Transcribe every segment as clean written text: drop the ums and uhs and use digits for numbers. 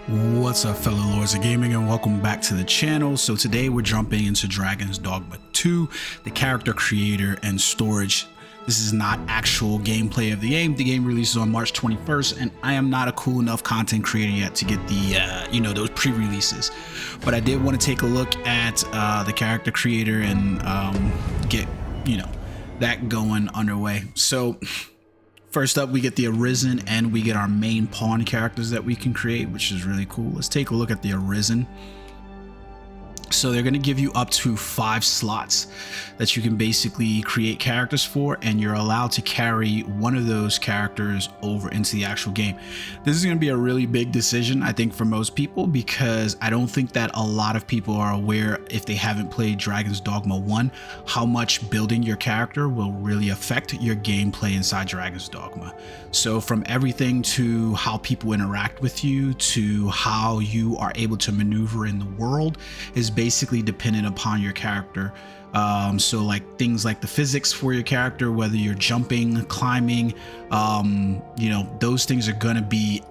What's up, fellow lords of gaming, and welcome back to the channel. So today we're jumping into Dragon's Dogma 2, the character creator and storage. This is not actual gameplay of the game. The game releases on March 21st, and I am not a cool enough content creator yet to get the those pre-releases. But I did want to take a look at the character creator and get that going underway. So first up, we get the Arisen and we get our main pawn characters that we can create, which is really cool. Let's take a look at the Arisen. So they're going to give you up to 5 slots that you can basically create characters for, and you're allowed to carry one of those characters over into the actual game. This is going to be a really big decision, I think, for most people, because I don't think that a lot of people are aware, if they haven't played Dragon's Dogma 1, how much building your character will really affect your gameplay inside Dragon's Dogma. So from everything to how people interact with you to how you are able to maneuver in the world is basically dependent upon your character. So like things like the physics for your character, whether you're jumping, climbing, those things are going to be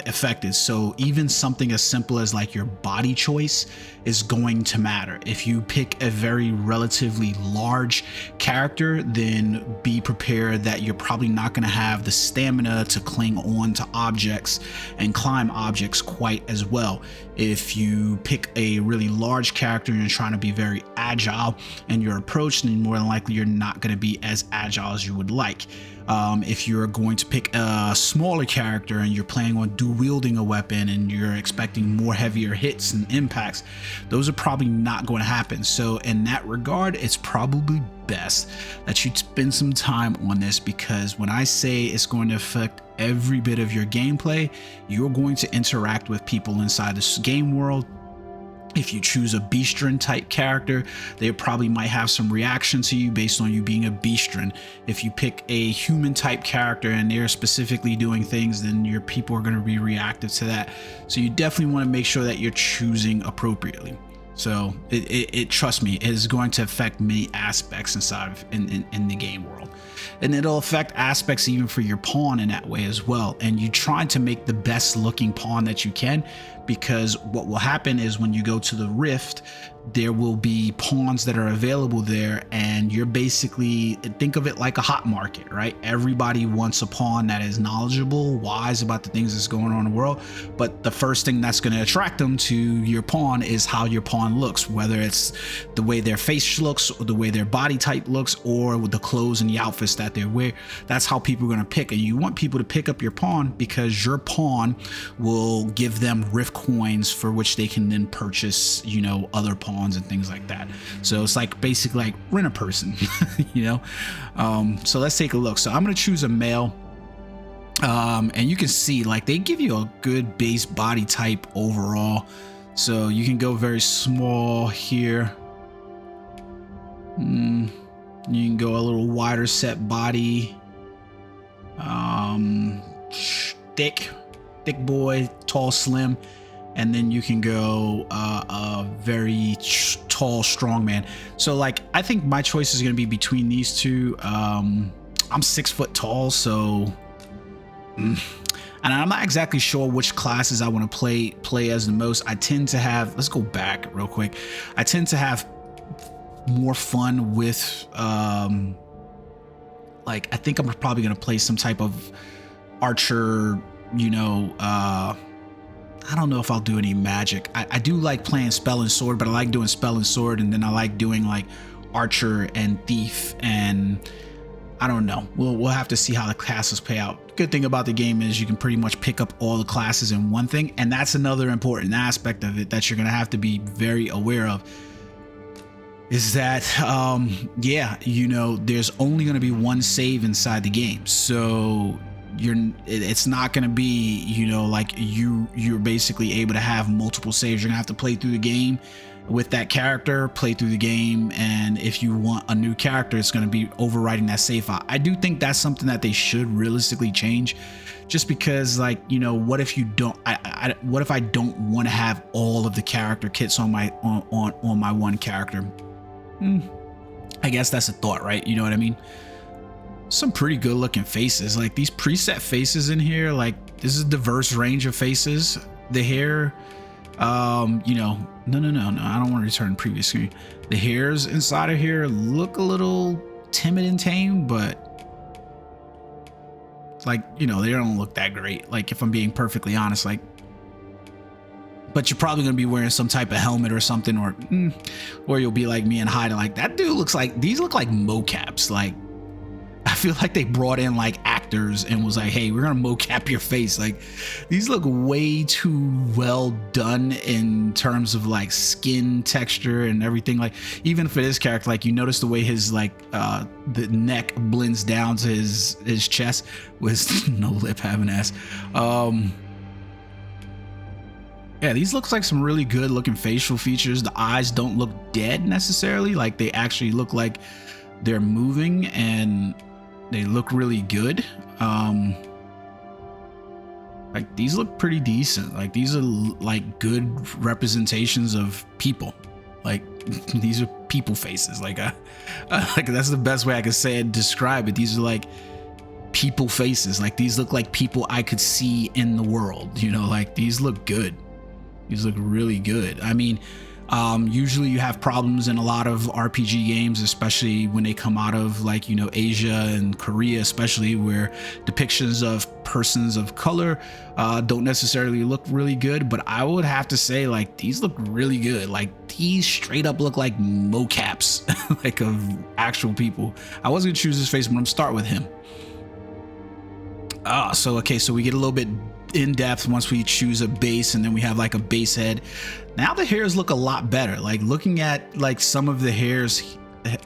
affected. So even something as simple as like your body choice is going to matter. If you pick a very relatively large character, then be prepared that you're probably not going to have the stamina to cling on to objects and climb objects quite as well. If you pick a really large character and you're trying to be very agile in your approach, then more than likely you're not going to be as agile as you would like. If you're going to pick a smaller character and you're planning on dual wielding a weapon and you're expecting more heavier hits and impacts, those are probably not going to happen. So in that regard, it's probably best that you spend some time on this, because when I say it's going to affect every bit of your gameplay, you're going to interact with people inside this game world. If you choose a Beastren type character, they probably might have some reaction to you based on you being a Beastren. If you pick a human type character and they're specifically doing things, then your people are going to be reactive to that. So you definitely want to make sure that you're choosing appropriately. So trust me, it is going to affect many aspects inside of in the game world, and it'll affect aspects even for your pawn in that way as well. And you try to make the best looking pawn that you can, because what will happen is when you go to the Rift, there will be pawns that are available there, and you're basically, think of it like a hot market, right? Everybody wants a pawn that is knowledgeable, wise about the things that's going on in the world, but the first thing that's going to attract them to your pawn is how your pawn looks, whether it's the way their face looks or the way their body type looks, or with the clothes and the outfits that they wear. That's how people are going to pick, and you want people to pick up your pawn because your pawn will give them Rift coins for which they can then purchase, other pawns and things like that. So it's like basically like rent a person, so let's take a look. So I'm going to choose a male, and you can see like they give you a good base body type overall. So you can go very small here. You can go a little wider set body, thick boy, tall, slim. And then you can go a very tall, strong man. So like, I think my choice is going to be between these two. I'm 6 foot tall, so and I'm not exactly sure which classes I want to play as the most. I tend to have, let's go back real quick. I tend to have more fun with like, I think I'm probably going to play some type of archer, I don't know if I'll do any magic. I do like playing spell and sword, but I like doing spell and sword, and then I like doing like archer and thief, and I don't know. We'll have to see how the classes play out. Good thing about the game is you can pretty much pick up all the classes in one thing, and that's another important aspect of it that you're gonna have to be very aware of. Is that there's only gonna be one save inside the game, so it's not going to be like you're basically able to have multiple saves. You're gonna have to play through the game with that character, play through the game, and if you want a new character, it's going to be overwriting that save file. I do think that's something that they should realistically change, just because like what if you don't what if I don't want to have all of the character kits on my on my one character? I guess that's a thought, right? You know what I mean? Some pretty good looking faces, like these preset faces in here, like this is a diverse range of faces. the hair, you know, no, I don't want to return previous screen. The hairs inside of here look a little timid and tame, but like, you know, they don't look that great. Like, if I'm being perfectly honest, like, but you're probably gonna be wearing some type of helmet or something, or you'll be like me and hiding. Like, that dude looks like, these look like mocaps. Like, I feel like they brought in like actors and was like, hey, we're gonna mocap your face. Like, these look way too well done in terms of like skin texture and everything. Like, even for this character, like, you notice the way his like the neck blends down to his chest with no lip having ass. Yeah, these looks like some really good looking facial features. The eyes don't look dead necessarily. Like, they actually look like they're moving and they look really good. Like, these look pretty decent. Like, these are like good representations of people. Like, these are people faces. Like, like, that's the best way I could say it, describe it. These are like people faces. Like, these look like people I could see in the world, you know. Like, these look good. These look really good. I mean, usually you have problems in a lot of RPG games, especially when they come out of, like, you know, Asia and Korea, especially, where depictions of persons of color don't necessarily look really good. But I would have to say, like, these look really good. Like, these straight up look like mocaps, like, of actual people. I was gonna choose his face, but I'm gonna start with him. So we get a little bit in depth once we choose a base, and then we have like a base head. Now the hairs look a lot better. Like, looking at like some of the hairs,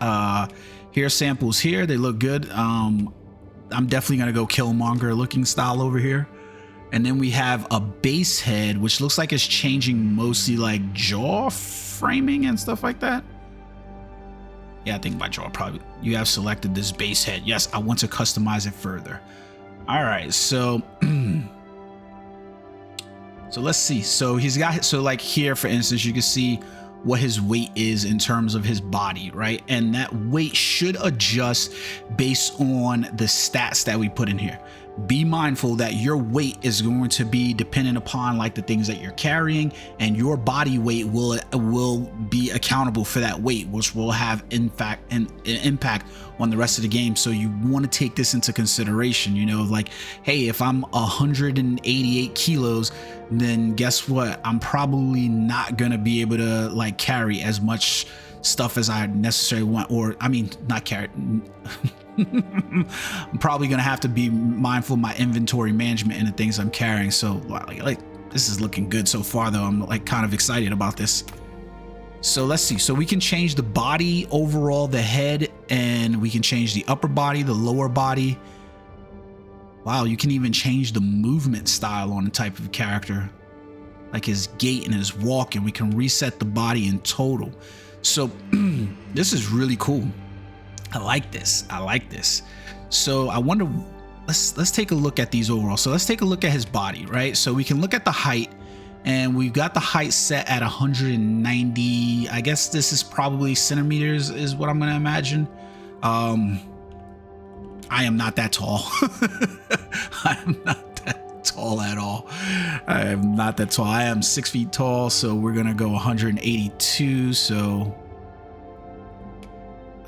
hair samples here, they look good. I'm definitely gonna go Killmonger looking style over here. And then we have a base head, which looks like it's changing mostly like jaw framing and stuff like that. Yeah, I think my jaw probably. You have selected this base head. Yes, I want to customize it further. All right, so so let's see. So he's got, so like here, for instance, you can see what his weight is in terms of his body, right? And that weight should adjust based on the stats that we put in here. Be mindful that your weight is going to be dependent upon like the things that you're carrying, and your body weight will be accountable for that weight, which will have in fact an impact on the rest of the game. So you want to take this into consideration, you know, like, hey, if I'm 188 kilos, then guess what? I'm probably not gonna be able to like carry as much stuff as I necessarily want, or I mean, not carry. I'm probably gonna have to be mindful of my inventory management and the things I'm carrying. So like this is looking good so far, though. I'm like kind of excited about this. So let's see. So we can change the body overall, the head, and we can change the upper body, the lower body. Wow, you can even change the movement style on the type of character, like his gait and his walk, and we can reset the body in total. So this is really cool. I like this. I like this. So I wonder, let's take a look at these overall. So let's take a look at his body, right? So we can look at the height, and we've got the height set at 190. I guess this is probably centimeters is what I'm going to imagine. I am not that tall. I am not that tall at all. I am not that tall. I am 6 feet tall. So we're going to go 182. So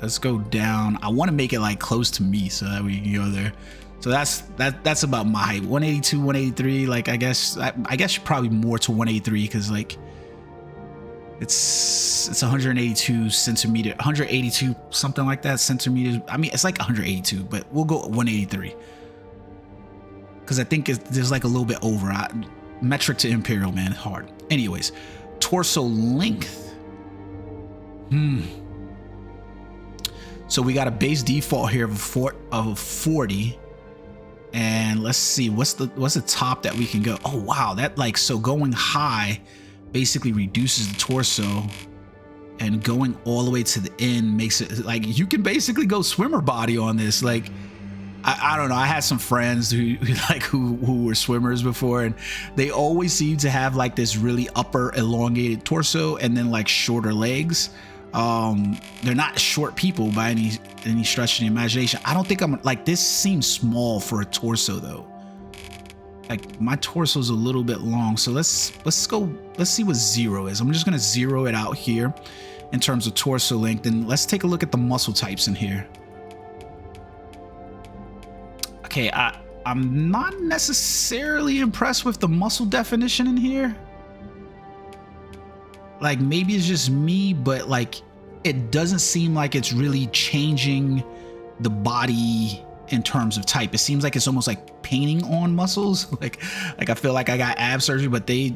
let's go down. I want to make it like close to me so that we can go there. So that's about my height. 182, 183. Like, I guess probably more to 183, because like it's 182 centimeter, 182 something like that centimeters. I mean, it's like 182, but we'll go 183 because I think there's like a little bit over. Metric to imperial, man, hard. Anyways, torso length. So we got a base default here of 40, and let's see what's the top that we can go. Oh wow, that like, so going high basically reduces the torso, and going all the way to the end makes it like you can basically go swimmer body on this. Like, I don't know, I had some friends who were swimmers before, and they always seem to have like this really upper elongated torso and then like shorter legs. They're not short people by any stretch of the imagination. I don't think I'm like, this seems small for a torso though. like my torso's a little bit long. So let's see what 0 is. I'm just gonna 0 it out here in terms of torso length, and let's take a look at the muscle types in here. Okay, I'm not necessarily impressed with the muscle definition in here. Like maybe it's just me, but like it doesn't seem like it's really changing the body in terms of type. It seems like it's almost like painting on muscles. Like I feel like I got ab surgery, but they've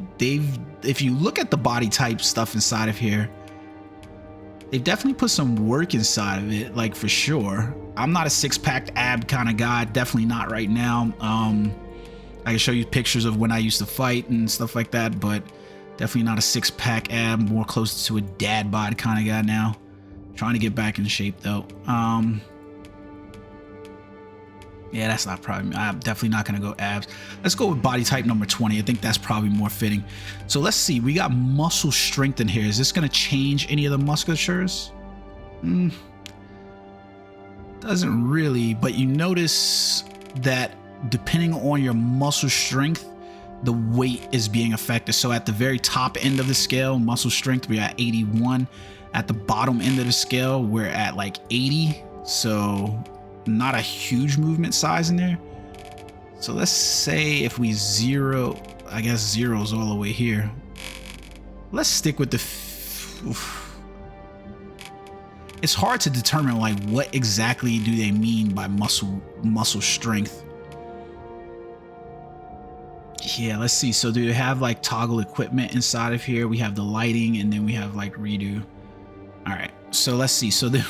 if you look at the body type stuff inside of here, they've definitely put some work inside of it, like for sure. I'm not a six-pack ab kind of guy, definitely not right now. I can show you pictures of when I used to fight and stuff like that, but definitely not a six-pack ab, more close to a dad bod kind of guy now. Trying to get back in shape though. Yeah, that's not probably, I'm definitely not gonna go abs. Let's go with body type number 20. I think that's probably more fitting. So let's see, we got muscle strength in here. Is this gonna change any of the musculatures? Doesn't really, but you notice that depending on your muscle strength, the weight is being affected. So at the very top end of the scale, muscle strength, we're at 81. At the bottom end of the scale, we're at like 80. So not a huge movement size in there. So let's say if we 0, I guess 0 is all the way here. Let's stick with the it's hard to determine like what exactly do they mean by muscle strength. Yeah, let's see. So do they have like toggle equipment inside of here? We have the lighting, and then we have like redo. All right, so let's see. So this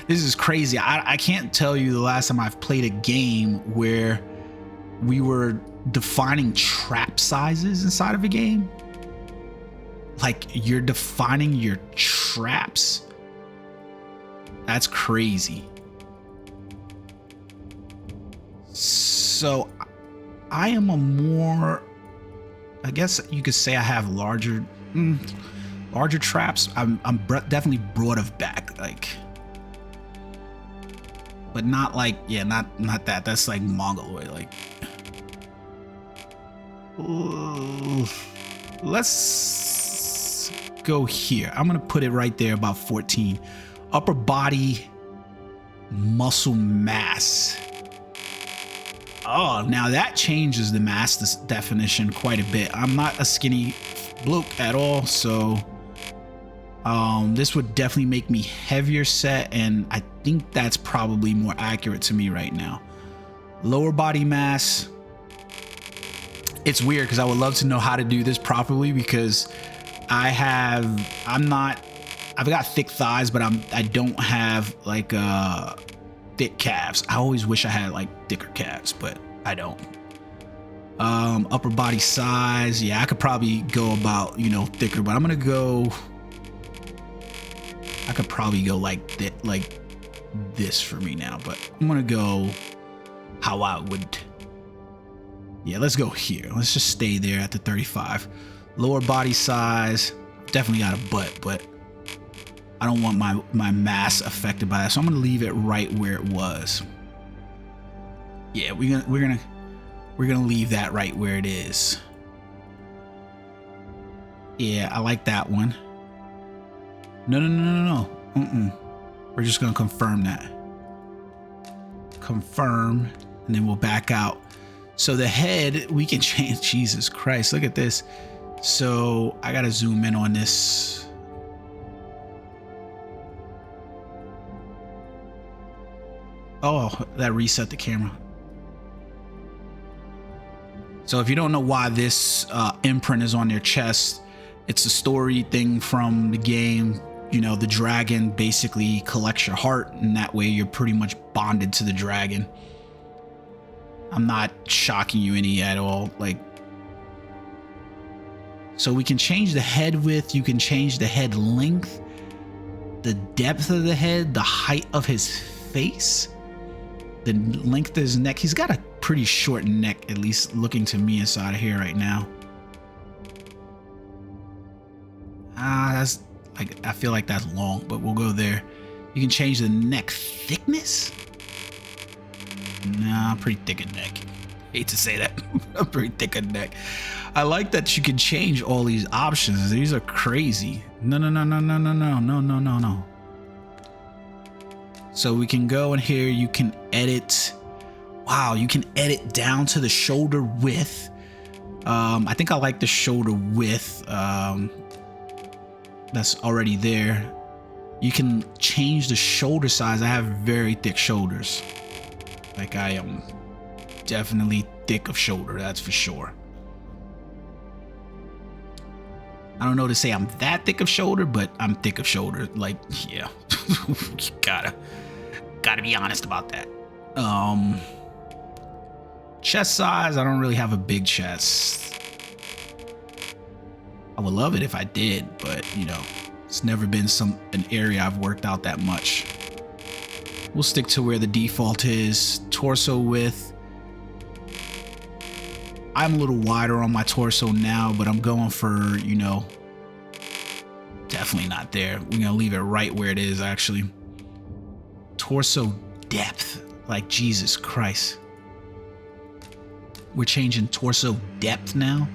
is crazy. I can't tell you the last time I've played a game where we were defining trap sizes inside of a game. Like you're defining your traps. That's crazy. So I am a more, I guess you could say I have larger traps. I'm definitely broad of back, like, but not like, yeah, not that. That's like mongoloid. Like, let's go here. I'm gonna put it right there, about 14. Upper body muscle mass. Oh, now that changes the mass definition quite a bit. I'm not a skinny bloke at all, so this would definitely make me heavier set, and I think that's probably more accurate to me right now. Lower body mass. It's weird because I would love to know how to do this properly, because I've got thick thighs, but I don't have like thick calves. I always wish I had like thicker calves, but I don't. Upper body size, yeah, I could probably go about, you know, thicker, but I'm gonna go, I could probably go like this for me now, but I'm gonna go how I would. Yeah, let's go here. Let's just stay there at the 35. Lower body size, definitely got a butt, but I don't want my mass affected by that, so I'm gonna leave it right where it was. Yeah, we're gonna leave that right where it is. Yeah, I like that one. No. We're just gonna confirm that. Confirm, and then we'll back out. So the head, we can change. Jesus Christ, look at this. So I gotta zoom in on this. Oh, that reset the camera. So if you don't know why this imprint is on their chest, it's a story thing from the game. You know, the dragon basically collects your heart, and that way you're pretty much bonded to the dragon. I'm not shocking you any at all. Like, so we can change the head width, you can change the head length, the depth of the head, the height of his face, the length of his neck. He's got a pretty short neck, at least looking to me inside of here right now. That's like, I feel like that's long, but we'll go there. You can change the neck thickness. Nah, pretty thick a neck. hate to say that. I'm pretty thick on neck. I like that you can change all these options. These are crazy. No. So we can go in here. You can edit. Wow, you can edit down to the shoulder width. I think I like the shoulder width. That's already there. You can change the shoulder size. I have very thick shoulders. Like I am definitely thick of shoulder, that's for sure. I don't know to say I'm that thick of shoulder, but I'm thick of shoulder. Like, yeah, gotta be honest about that. Chest size, I don't really have a big chest. I would love it if I did, but you know, it's never been an area I've worked out that much. We'll stick to where the default is. Torso width. I'm a little wider on my torso now, but I'm going for, you know, definitely not there. We're gonna leave it right where it is, actually. Torso depth, like Jesus Christ. We're changing torso depth now.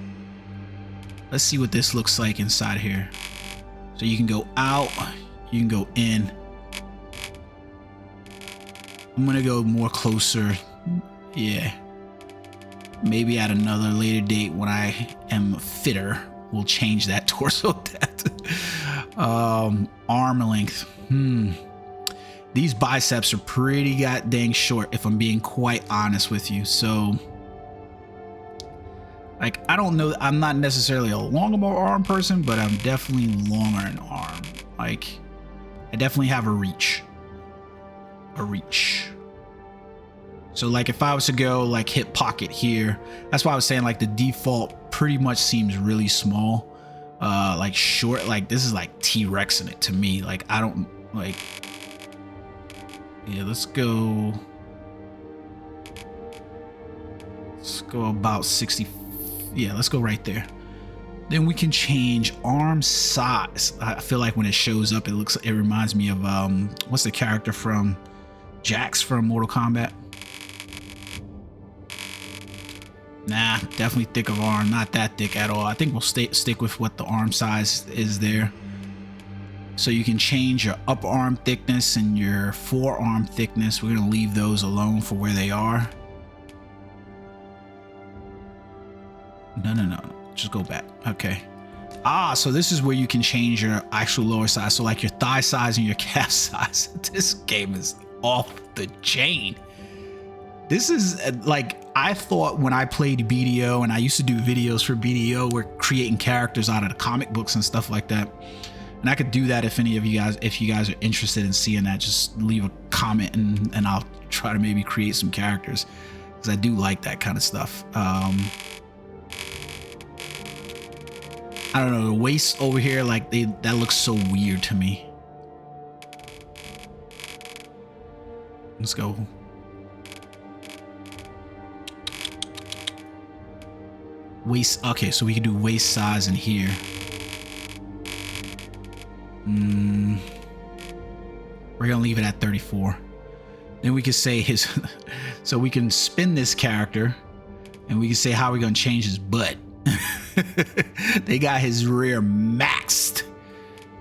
Let's see what this looks like inside here. So you can go out, you can go in. I'm gonna go more closer. Yeah. Maybe at another later date when I am fitter, we'll change that torso depth. Arm length. These biceps are pretty goddamn short, if I'm being quite honest with you. So, like, I don't know. I'm not necessarily a long arm person, but I'm definitely longer in arm. Like, I definitely have a reach. So like if I was to go like hip pocket here, that's why I was saying like the default pretty much seems really small, like short. Like this is like T-Rex in it to me. Like I don't like. Yeah, let's go about 60. Yeah, let's go right there. Then we can change arm size. I feel like when it shows up, it reminds me of what's the character from Jax from Mortal Kombat? Nah, definitely thick of arm, not that thick at all. I think we'll stick with what the arm size is there. So you can change your upper arm thickness and your forearm thickness. We're gonna leave those alone for where they are. No. Just go back. Okay. So this is where you can change your actual lower size. So like your thigh size and your calf size. This game is off the chain. This is like, I thought when I played BDO and I used to do videos for BDO, we're creating characters out of the comic books and stuff like that. And I could do that if any of you guys, if you guys are interested in seeing that, just leave a comment and I'll try to maybe create some characters because I do like that kind of stuff. I don't know, the waist over here, like that looks so weird to me. Let's go. Waist, okay, so we can do waist size in here. We're gonna leave it at 34. Then we can say his, so we can spin this character and we can say how we're gonna change his butt. They got his rear maxed.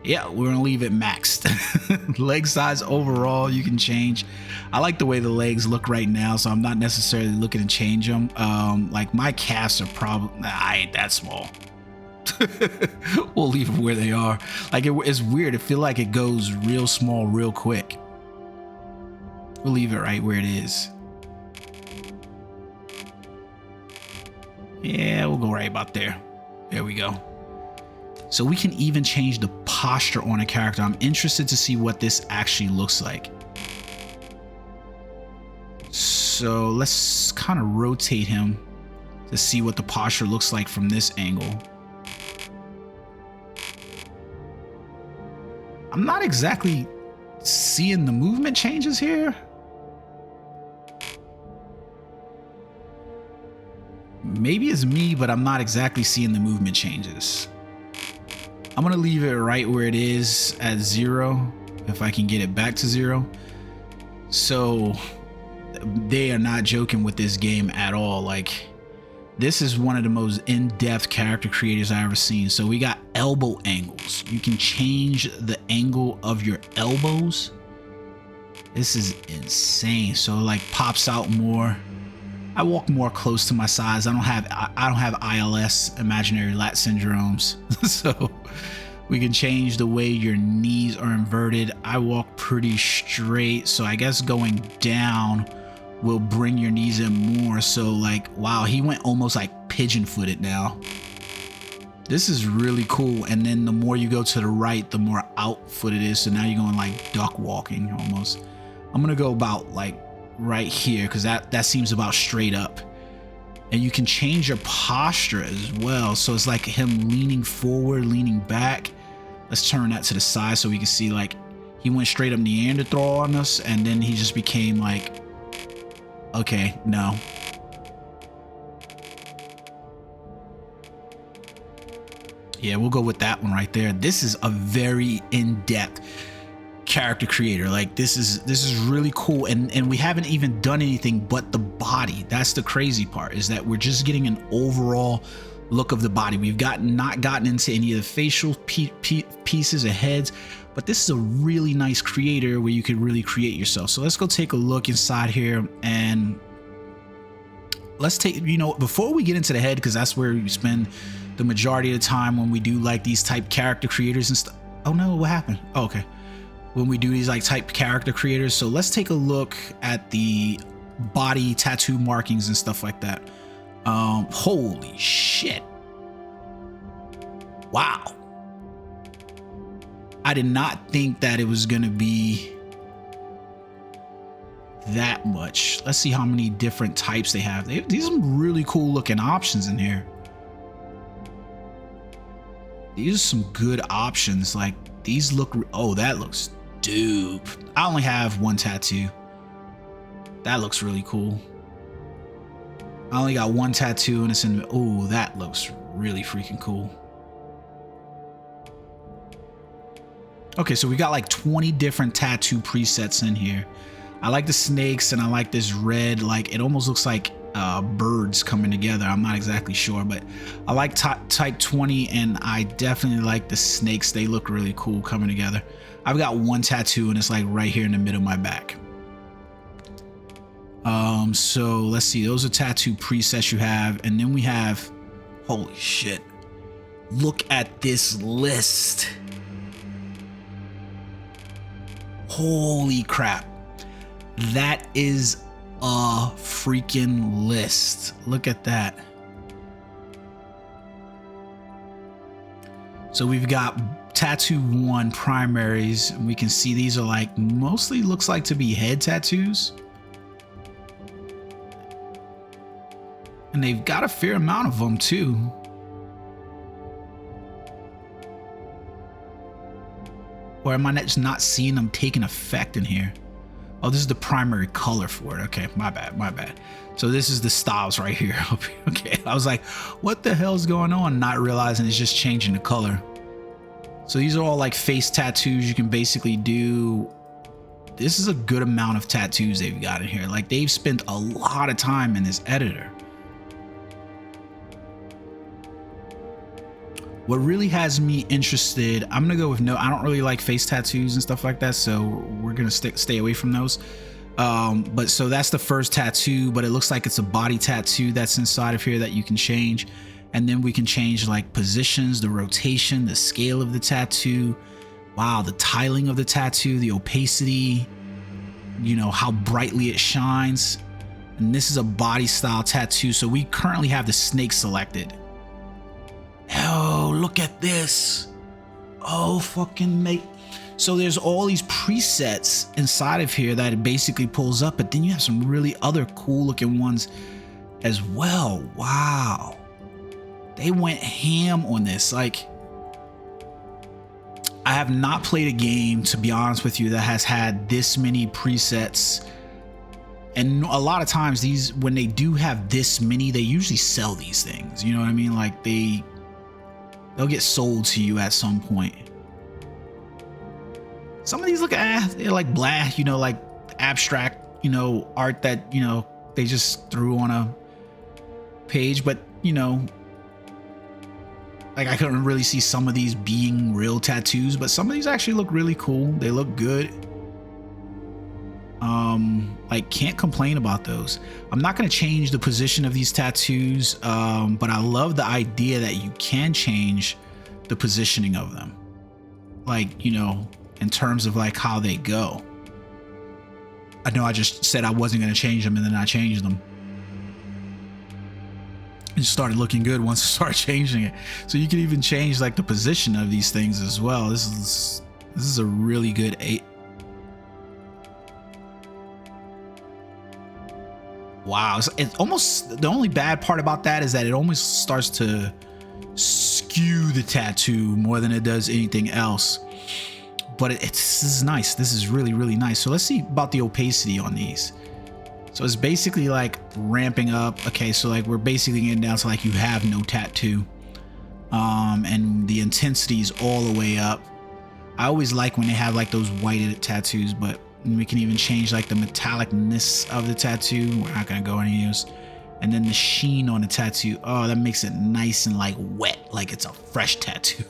Yeah, we're gonna leave it maxed. Leg size overall, you can change. I like the way the legs look right now, so I'm not necessarily looking to change them. Like my calves are probably, I ain't that small. We'll leave them where they are. Like it's weird. It feel like it goes real small real quick. We'll leave it right where it is. Yeah, we'll go right about there. There we go. So we can even change the posture on a character. I'm interested to see what this actually looks like. So let's kind of rotate him to see what the posture looks like from this angle. I'm not exactly seeing the movement changes here. Maybe it's me, but I'm not exactly seeing the movement changes. I'm gonna leave it right where it is at 0, if I can get it back to 0. So they are not joking with this game at all. Like, this is one of the most in-depth character creators I've ever seen. So we got elbow angles. You can change the angle of your elbows. This is insane. So it like pops out more. I walk more close to my size. I don't have ILS, imaginary lat syndromes. So we can change the way your knees are inverted. I walk pretty straight, so I guess going down will bring your knees in more. So like, wow, he went almost like pigeon-footed now. This is really cool. And then the more you go to the right, the more out-foot it is. So now you're going like duck walking almost. I'm gonna go about like right here, because that seems about straight up. And you can change your posture as well. So it's like him leaning forward, leaning back. Let's turn that to the side so we can see, like, he went straight up Neanderthal on us, and then he just became like, okay, no. Yeah, we'll go with that one right there. This is a very in-depth character creator. Like, this is really cool, and we haven't even done anything but the body. That's the crazy part, is that we're just getting an overall look of the body. We've not gotten into any of the facial pieces or heads, but this is a really nice creator where you could really create yourself. So let's go take a look inside here, and let's take, you know, before we get into the head, because that's where we spend the majority of the time when we do like these type character creators and stuff. Oh no, what happened? Oh, okay. When we do these like type character creators. So let's take a look at the body tattoo markings and stuff like that. Holy shit. Wow. I did not think that it was gonna be that much. Let's see how many different types they have. These are some really cool looking options in here. These are some good options. Like, these look, oh, that looks dope. I only have one tattoo. That looks really cool. I only got one tattoo, and it's in, oh, that looks really freaking cool. Okay, so we got like 20 different tattoo presets in here. I like the snakes, and I like this red, like, it almost looks like birds coming together. I'm not exactly sure, but I like type 20, and I definitely like the snakes. They look really cool coming together. I've got one tattoo, and it's like right here in the middle of my back. So let's see, those are tattoo presets you have, and then we have, holy shit, look at this list. Holy crap, that is a freaking list. Look at that. So we've got tattoo 1 primaries, and we can see these are like mostly looks like to be head tattoos, and they've got a fair amount of them too. Or am I just not seeing them taking effect in here? Oh, this is the primary color for it. Okay, my bad. So this is the styles right here. Okay, I was like, what the hell's going on? Not realizing it's just changing the color. So these are all like face tattoos you can basically do. This is a good amount of tattoos they've got in here. Like, they've spent a lot of time in this editor. What really has me interested, I'm gonna go with no. I don't really like face tattoos and stuff like that, so we're gonna stay away from those. But so that's the first tattoo, but it looks like it's a body tattoo that's inside of here that you can change, and then we can change like positions, the rotation, the scale of the tattoo. Wow, the tiling of the tattoo, the opacity, you know, how brightly it shines. And this is a body style tattoo, so we currently have the snake selected. Oh, look at this. Oh, fucking mate. So there's all these presets inside of here that it basically pulls up, but then you have some really other cool looking ones as well. Wow. They went ham on this. Like, I have not played a game, to be honest with you, that has had this many presets. And a lot of times these, when they do have this many, they usually sell these things. You know what I mean? Like, they'll get sold to you at some point. Some of these look, they're like blah, you know, like abstract you know, art that, you know, they just threw on a page, but you know, like I couldn't really see some of these being real tattoos, but some of these actually look really cool. They look good. Like can't complain about those. I'm not going to change the position of these tattoos, but I love the idea that you can change the positioning of them, like, you know, in terms of like how they go. I know I just said I wasn't going to change them, and then I changed them. It started looking good once I started changing it. So you can even change like the position of these things as well. This is a really good 8. Wow, it's almost, the only bad part about that is that it almost starts to skew the tattoo more than it does anything else. But this is nice. This is really, really nice. So let's see about the opacity on these. So it's basically like ramping up. Okay, so like we're basically getting down to like you have no tattoo. And the intensity is all the way up. I always like when they have like those whited tattoos, but we can even change like the metallicness of the tattoo. We're not gonna go any use. And then the sheen on the tattoo. Oh, that makes it nice and like wet, like it's a fresh tattoo.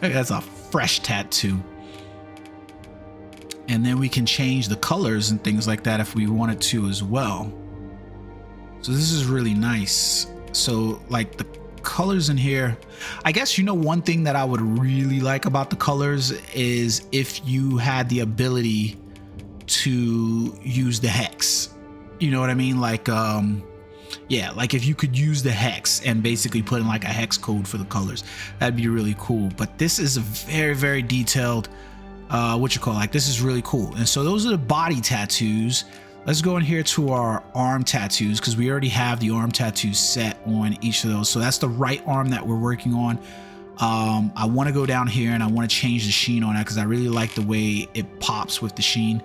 That's a fresh tattoo. And then we can change the colors and things like that if we wanted to as well. So this is really nice. So like the colors in here, I guess, you know, one thing that I would really like about the colors is if you had the ability to use the hex. You know what I mean? Like yeah, like if you could use the hex and basically put in like a hex code for the colors, that'd be really cool. But this is a very, very detailed like this is really cool. And so those are the body tattoos. Let's go in here to our arm tattoos, because we already have the arm tattoos set on each of those. So that's the right arm that we're working on. I want to go down here and I want to change the sheen on that because I really like the way it pops with the sheen.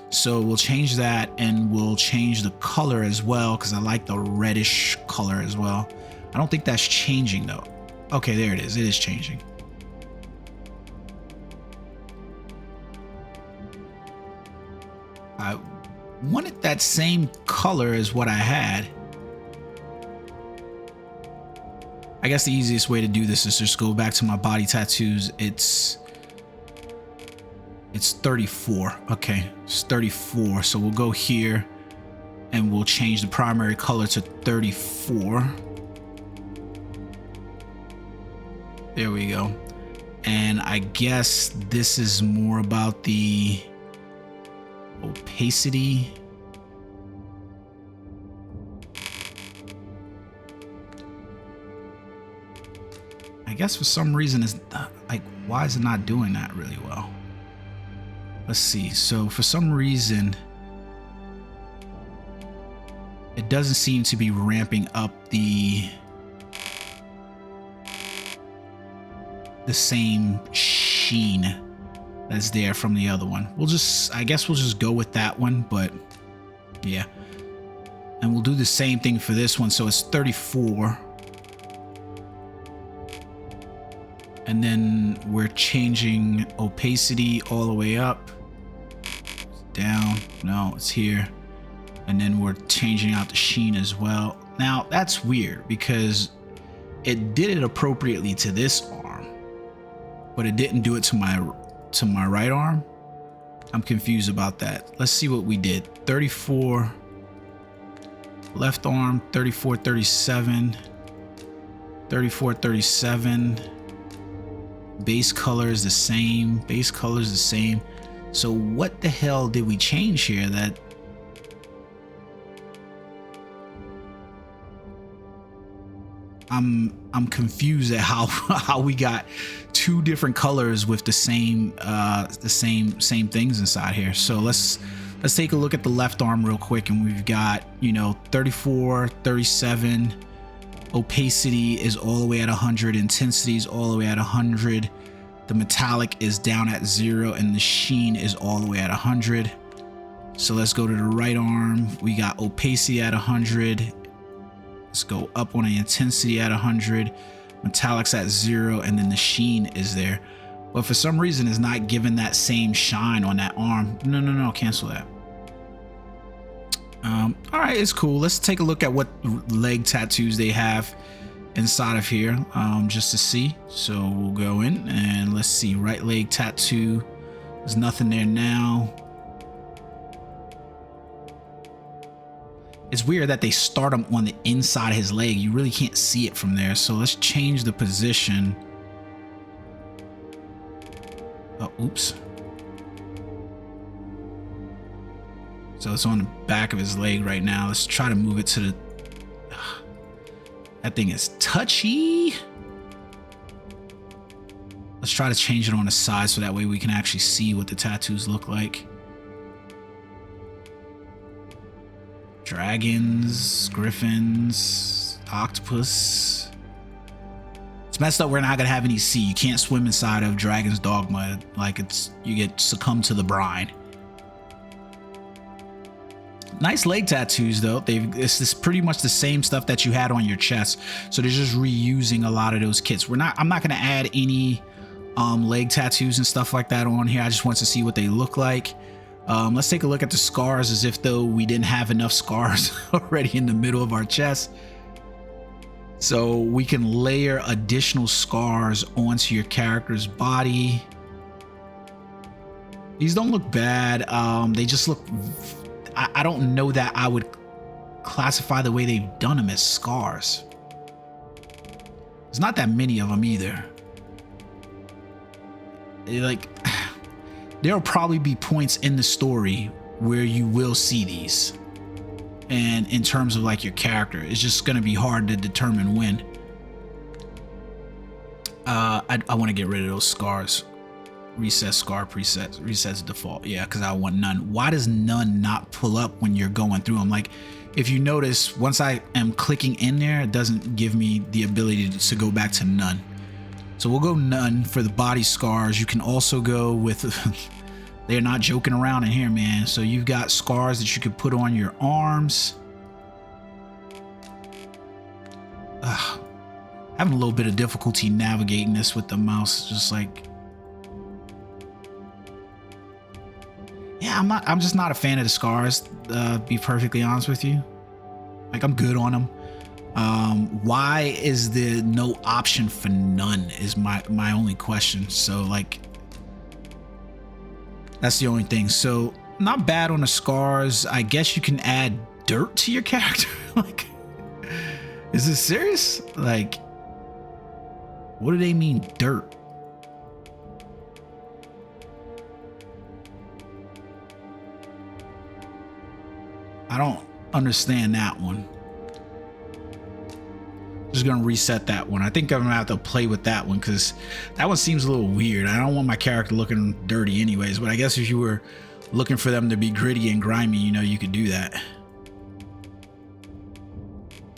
So we'll change that, and we'll change the color as well because I like the reddish color as well. I don't think that's changing though. Okay, there it is. It is changing. I wanted that same color as what I had. I guess the easiest way to do this is just go back to my body tattoos. It's 34. Okay, it's 34. So we'll go here and we'll change the primary color to 34. There we go. And I guess this is more about the opacity. I guess for some reason it's not, like, why is it not doing that really well? Let's see. So for some reason it doesn't seem to be ramping up the same sheen that's there from the other one. I guess we'll just go with that one, but yeah. And we'll do the same thing for this one. So it's 34. And then we're changing opacity all the way up. Down. No, it's here. And then we're changing out the sheen as well. Now that's weird because it did it appropriately to this arm, but it didn't do it to my right arm. I'm confused about that. Let's see what we did. 34 left arm, 34 37, 34 37. Base color is the same. Base color is the same. So what the hell did we change here that I'm confused at how we got two different colors with the same things inside here. So let's take a look at the left arm real quick, and we've got, you know, 34 37. Opacity is all the way at 100, intensity is all the way at 100, the metallic is down at 0, and the sheen is all the way at 100. So let's go to the right arm. We got opacity at 100. Let's go up on the intensity at 100, metallics at 0, and then the sheen is there. But for some reason it's not giving that same shine on that arm. No, cancel that. All right, it's cool. Let's take a look at what leg tattoos they have inside of here, just to see. So we'll go in and let's see. Right leg tattoo. There's nothing there now. It's weird that they start him on the inside of his leg. You really can't see it from there. So let's change the position. Oh, oops. So it's on the back of his leg right now. Let's try to move it to the... That thing is touchy. Let's try to change it on the side so that way we can actually see what the tattoos look like. Dragons, griffins, octopus. It's messed up. We're not gonna have any sea. You can't swim inside of Dragon's Dogma. Like you get succumbed to the brine. Nice leg tattoos though. It's pretty much the same stuff that you had on your chest. So they're just reusing a lot of those kits. I'm not gonna add any leg tattoos and stuff like that on here. I just want to see what they look like. Let's take a look at the scars as if though we didn't have enough scars already in the middle of our chest. So we can layer additional scars onto your character's body. These don't look bad. They just look... I don't know that I would classify the way they've done them as scars. There's not that many of them either. Like, there'll probably be points in the story where you will see these. And in terms of like your character, it's just going to be hard to determine when. I want to get rid of those scars. Reset scar presets, resets default. Yeah, because I want none. Why does none not pull up when you're going through them? Like, if you notice, once I am clicking in there, it doesn't give me the ability to go back to none. So we'll go none for the body scars. You can also go with... They're not joking around in here, man. So you've got scars that you could put on your arms. Having a little bit of difficulty navigating this with the mouse. Just like... Yeah, I'm just not a fan of the scars, be perfectly honest with you. Like, I'm good on them. Why is there no option for none is my only question. So like, that's the only thing. So not bad on the scars. I guess you can add dirt to your character. Like, is this serious? Like, what do they mean dirt? I don't understand that one. Just gonna reset that one. I think I'm gonna have to play with that one because that one seems a little weird. I don't want my character looking dirty anyways, but I guess if you were looking for them to be gritty and grimy, you know, you could do that.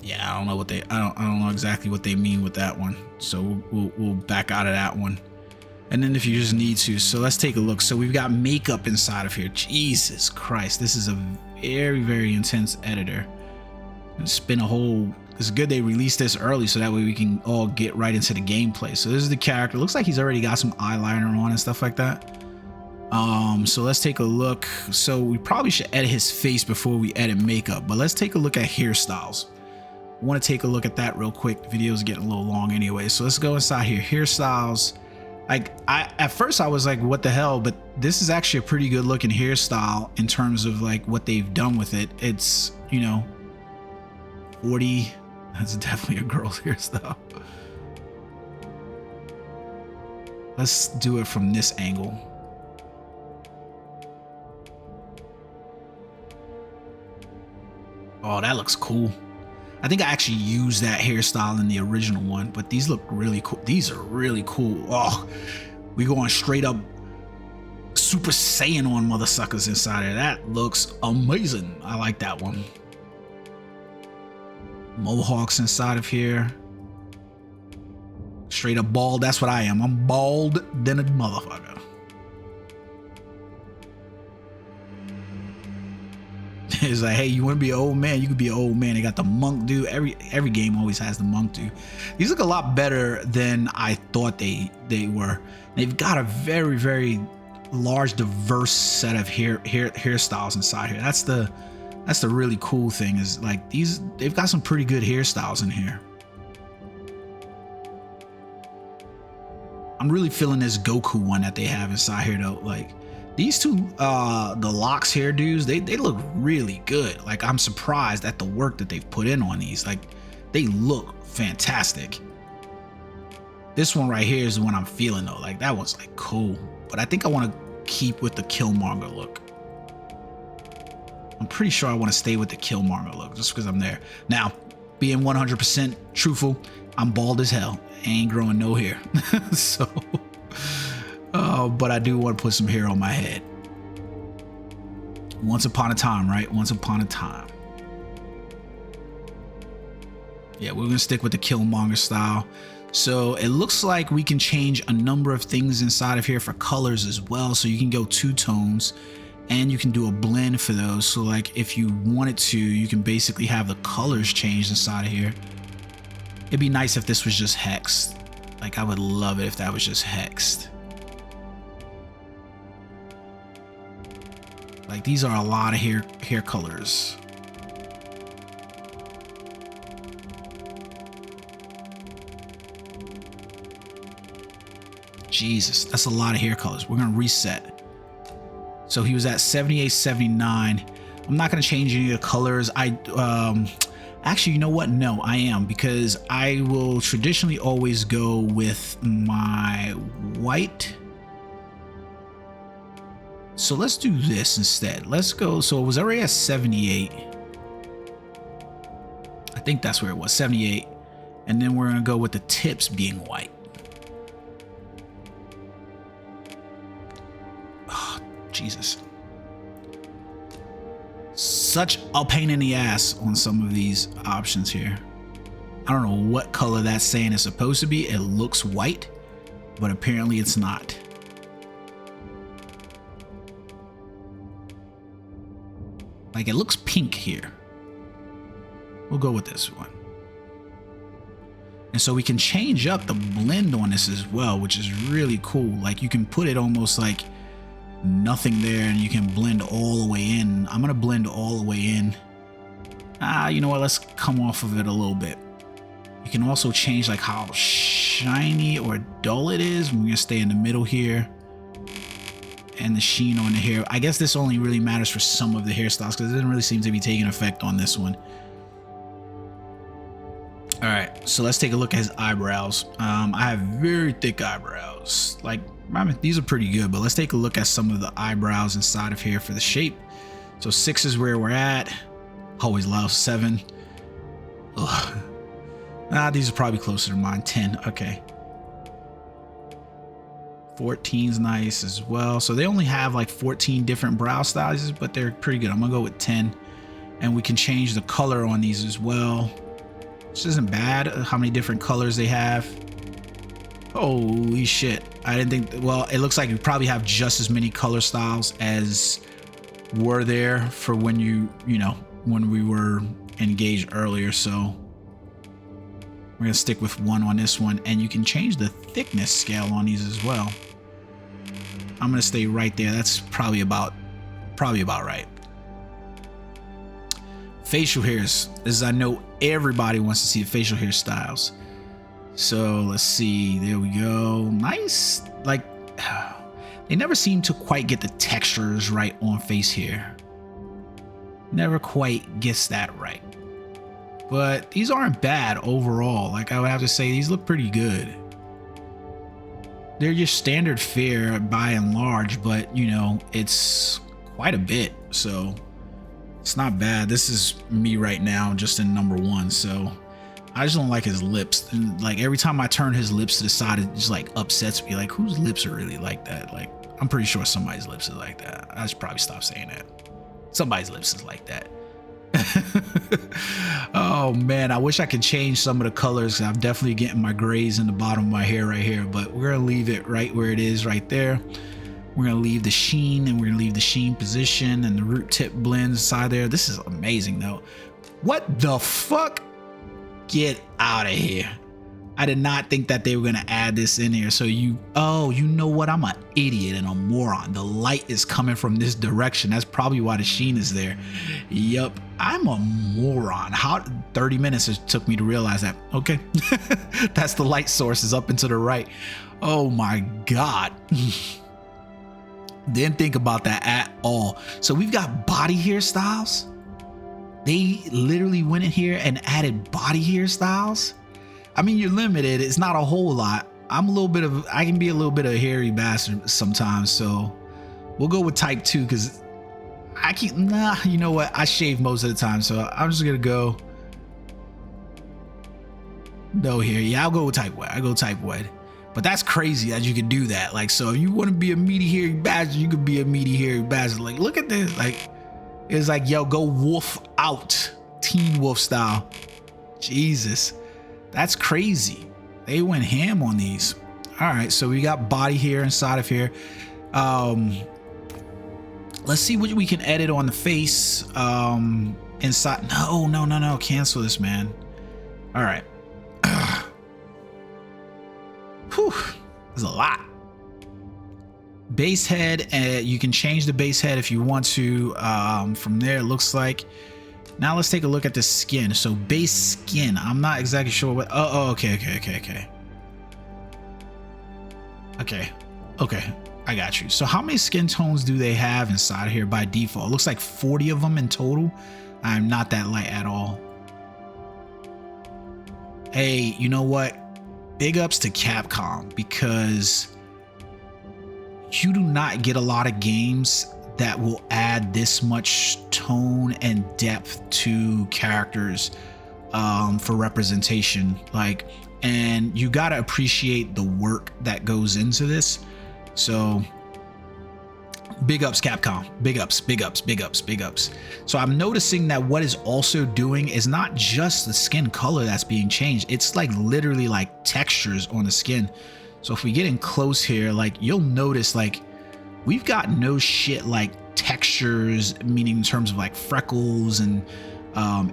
Yeah, I don't know what I don't know exactly what they mean with that one. So we'll back out of that one. And then if you just need to, so let's take a look. So we've got makeup inside of here. Jesus Christ, this is a very, very intense editor. Spin a whole... It's good they released this early so that way we can all get right into the gameplay. So this is the character. Looks like he's already got some eyeliner on and stuff like that. So let's take a look. So we probably should edit his face before we edit makeup, but let's take a look at hairstyles. I want to take a look at that real quick. The video's getting a little long anyway. So let's go inside here. Hairstyles. Like, at first I was like, what the hell? But this is actually a pretty good looking hairstyle in terms of like what they've done with it. It's, you know, 40. That's definitely a girl's hairstyle. Let's do it from this angle. Oh, that looks cool. I think I actually used that hairstyle in the original one, but these look really cool. These are really cool. Oh, we going straight up Super Saiyan on mother suckers inside there. That looks amazing. I like that one. Mohawks inside of here. Straight up bald. That's what I am. I'm bald than a motherfucker. It's like, hey, you want to be an old man? You could be an old man. They got the monk dude. Every game always has the monk dude. These look a lot better than I thought they were. They've got a very, very large, diverse set of hairstyles inside here. That's That's the really cool thing, is like they've got some pretty good hairstyles in here. I'm really feeling this Goku one that they have inside here though. Like these two, the locks hairdos, they look really good. Like I'm surprised at the work that they've put in on these. Like they look fantastic. This one right here is the one I'm feeling though. Like that one's like cool, but I think I want to keep with the Killmonger look. I'm pretty sure I want to stay with the Killmonger look just because I'm there. Now, being 100% truthful, I'm bald as hell. I ain't growing no hair. So, but I do want to put some hair on my head. Once upon a time, right? Once upon a time. Yeah, we're gonna stick with the Killmonger style. So it looks like we can change a number of things inside of here for colors as well. So you can go two tones and you can do a blend for those. So like if you wanted to, you can basically have the colors changed inside of here. It'd be nice if this was just hexed. Like I would love it if that was just hexed. Like these are a lot of hair colors. Jesus, that's a lot of hair colors. We're gonna reset. So he was at 78, 79. I'm not gonna change any of the colors. Actually, you know what? No, I am, because I will traditionally always go with my white. So let's do this instead. Let's go. So it was already at 78. I think that's where it was, 78. And then we're gonna go with the tips being white. Jesus. Such a pain in the ass on some of these options here. I don't know what color that's saying it's supposed to be. It looks white, but apparently it's not. Like it looks pink here. We'll go with this one. And so we can change up the blend on this as well, which is really cool. Like you can put it almost like nothing there and you can blend all the way in. I'm gonna blend all the way in. You know what, let's come off of it a little bit. You can also change like how shiny or dull it is. We're gonna stay in the middle here, and the sheen on the hair. I guess this only really matters for some of the hairstyles because it doesn't really seem to be taking effect on this one. All right, so let's take a look at his eyebrows. I have very thick eyebrows. Like, I mean, these are pretty good, but let's take a look at some of the eyebrows inside of here for the shape. So 6 is where we're at. Always love 7. Ugh. These are probably closer to mine. 10, okay. 14's nice as well. So they only have like 14 different brow styles, but they're pretty good. I'm gonna go with 10, and we can change the color on these as well. This isn't bad, how many different colors they have. Holy shit. I didn't think, well, it looks like you probably have just as many color styles as were there for when you know, when we were engaged earlier. So we're gonna stick with 1 on this one, and you can change the thickness scale on these as well. I'm gonna stay right there. That's probably about right. Facial hairs, as I know everybody wants to see the facial hairstyles. So let's see, there we go. Nice. Like they never seem to quite get the textures right on face hair. Never quite gets that right. But these aren't bad overall. Like I would have to say these look pretty good. They're your standard fare by and large, but you know, it's quite a bit. So it's not bad. This is me right now, just in number 1. So I just don't like his lips. And like every time I turn his lips to the side, it just like upsets me. Like whose lips are really like that? Like I'm pretty sure somebody's lips is like that. I should probably stop saying that. Somebody's lips is like that. Oh man, I wish I could change some of the colors. I'm definitely getting my grays in the bottom of my hair right here, but we're gonna leave it right where it is right there. We're gonna leave the sheen, and we're gonna leave the sheen position and the root tip blend inside there. This is amazing though. What the fuck? Get out of here. I did not think that they were gonna add this in here. So you know what? I'm an idiot and a moron. The light is coming from this direction. That's probably why the sheen is there. Yup, I'm a moron. How 30 minutes it took me to realize that. Okay, that's the light source is up and to the right. Oh my God. Didn't think about that at all. So we've got body hairstyles. They literally went in here and added body hairstyles. I mean, you're limited. It's not a whole lot. I can be a little bit of a hairy bastard sometimes. So we'll go with type 2 because you know what? I shave most of the time. So I'm just going to go no hair. Yeah, I'll go with type wet. I go type wet. But that's crazy that you can do that. Like, so if you want to be a meaty hairy bastard, you could be a meaty hairy bastard. Like, look at this. Like, it's like, yo, go wolf out. Teen Wolf style. Jesus. That's crazy. They went ham on these. All right, so we got body hair inside of here. Let's see what we can edit on the face. Inside. No. Cancel this, man. All right. Whew. There's a lot. Base head. You can change the base head if you want to. From there, it looks like. Now let's take a look at the skin. So base skin, I'm not exactly sure what. Okay. I got you. So how many skin tones do they have inside here by default? It looks like 40 of them in total. I'm not that light at all. Hey, you know what? Big ups to Capcom, because you do not get a lot of games that will add this much tone and depth to characters for representation. Like, and you gotta appreciate the work that goes into this. So big ups Capcom, big ups. So I'm noticing that what is also doing is not just the skin color that's being changed. It's like literally like textures on the skin. So if we get in close here, like you'll notice like we've got no shit like textures, meaning in terms of like freckles and